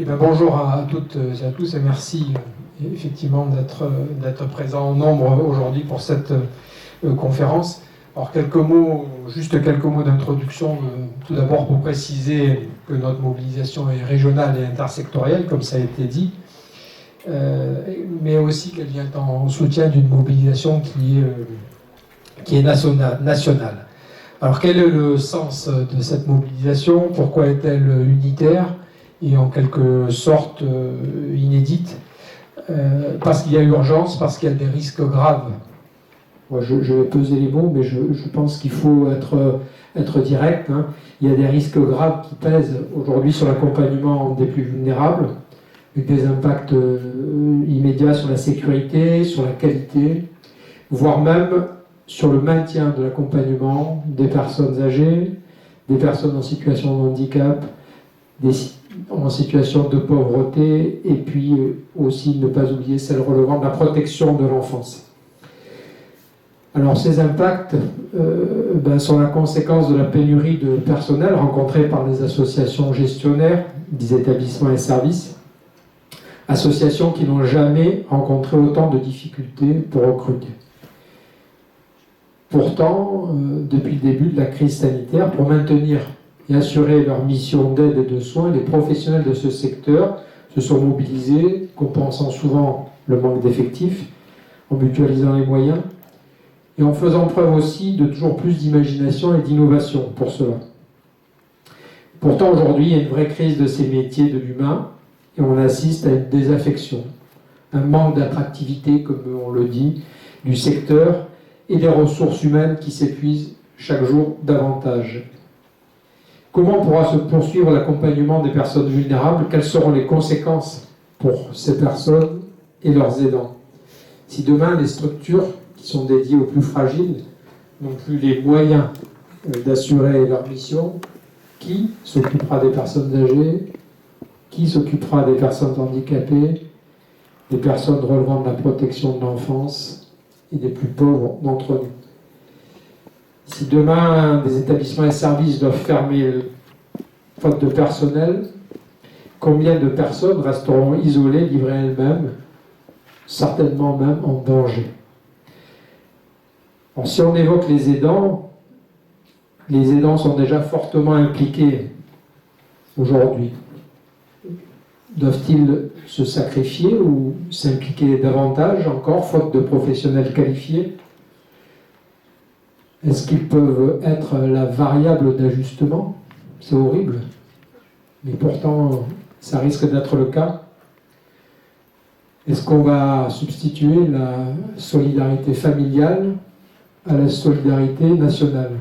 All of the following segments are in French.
Bonjour à toutes et à tous et merci effectivement d'être présent en nombre aujourd'hui pour cette conférence. Alors juste quelques mots d'introduction, tout d'abord pour préciser que notre mobilisation est régionale et intersectorielle, comme ça a été dit, mais aussi qu'elle vient en soutien d'une mobilisation qui est nationale. Alors quel est le sens de cette mobilisation? Pourquoi est-elle unitaire et en quelque sorte inédite? Parce qu'il y a urgence, parce qu'il y a des risques graves. Moi, je vais peser les mots, mais je pense qu'il faut être direct. Hein. Il y a des risques graves qui pèsent aujourd'hui sur l'accompagnement des plus vulnérables, avec des impacts immédiats sur la sécurité, sur la qualité, voire même sur le maintien de l'accompagnement des personnes âgées, des personnes en situation de handicap, en situation de pauvreté, et puis aussi ne pas oublier celles relevant de la protection de l'enfance. Alors ces impacts sont la conséquence de la pénurie de personnel rencontrée par les associations gestionnaires des établissements et services, associations qui n'ont jamais rencontré autant de difficultés pour recruter. Pourtant, depuis le début de la crise sanitaire, pour maintenir et assurer leur mission d'aide et de soins, les professionnels de ce secteur se sont mobilisés, compensant souvent le manque d'effectifs, en mutualisant les moyens et en faisant preuve aussi de toujours plus d'imagination et d'innovation pour cela. Pourtant, aujourd'hui, il y a une vraie crise de ces métiers de l'humain et on assiste à une désaffection, un manque d'attractivité, comme on le dit, du secteur et des ressources humaines qui s'épuisent chaque jour davantage. Comment pourra se poursuivre l'accompagnement des personnes vulnérables? Quelles seront les conséquences pour ces personnes et leurs aidants? Si demain les structures qui sont dédiées aux plus fragiles n'ont plus les moyens d'assurer leur mission, qui s'occupera des personnes âgées? Qui s'occupera des personnes handicapées, des personnes relevant de la protection de l'enfance et des plus pauvres d'entre nous? Si demain des établissements et services doivent fermer faute de personnel, combien de personnes resteront isolées, livrées elles-mêmes, certainement même en danger? Alors, si on évoque les aidants sont déjà fortement impliqués aujourd'hui. Doivent-ils se sacrifier ou s'impliquer davantage encore, faute de professionnels qualifiés? Est-ce qu'ils peuvent être la variable d'ajustement? C'est horrible, mais pourtant ça risque d'être le cas. Est-ce qu'on va substituer la solidarité familiale à la solidarité nationale?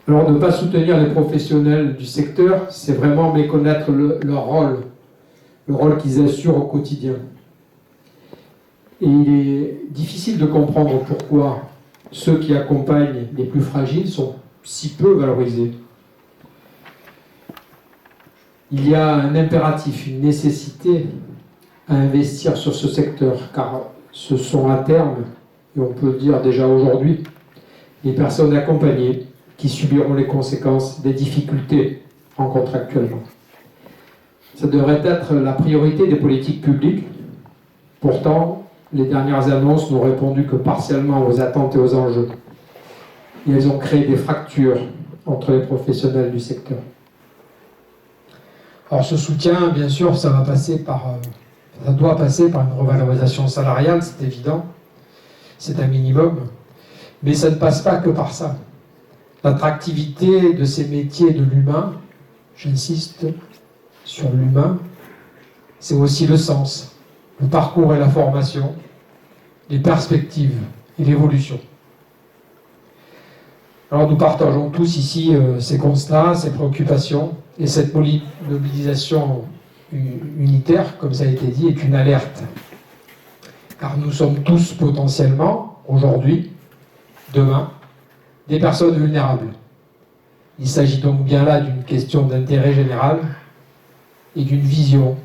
Alors ne pas soutenir les professionnels du secteur, c'est vraiment méconnaître leur rôle, le rôle qu'ils assurent au quotidien. Et il est difficile de comprendre pourquoi ceux qui accompagnent les plus fragiles sont si peu valorisés. Il y a un impératif, une nécessité à investir sur ce secteur, car ce sont à terme, et on peut le dire déjà aujourd'hui, les personnes accompagnées qui subiront les conséquences des difficultés rencontrées actuellement. Ça devrait être la priorité des politiques publiques. Pourtant, les dernières annonces n'ont répondu que partiellement aux attentes et aux enjeux. Et elles ont créé des fractures entre les professionnels du secteur. Alors ce soutien, bien sûr, ça doit passer par une revalorisation salariale, c'est évident. C'est un minimum. Mais ça ne passe pas que par ça. L'attractivité de ces métiers de l'humain, j'insiste sur l'humain, c'est aussi le sens, le parcours et la formation, les perspectives et l'évolution. Alors nous partageons tous ici ces constats, ces préoccupations, et cette mobilisation unitaire, comme ça a été dit, est une alerte. Car nous sommes tous potentiellement, aujourd'hui, demain, des personnes vulnérables. Il s'agit donc bien là d'une question d'intérêt général et d'une vision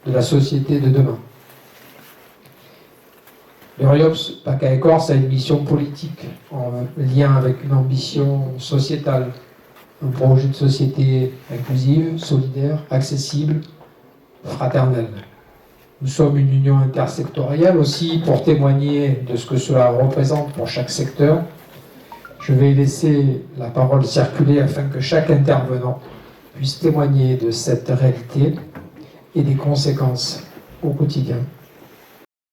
de la société de demain. Le RIOPS PACA Corse a une mission politique en lien avec une ambition sociétale un projet de société inclusive, solidaire, accessible, fraternelle. Nous sommes une union intersectorielle aussi pour témoigner de ce que cela représente pour chaque secteur. Je vais laisser la parole circuler afin que chaque intervenant puisse témoigner de cette réalité et des conséquences au quotidien.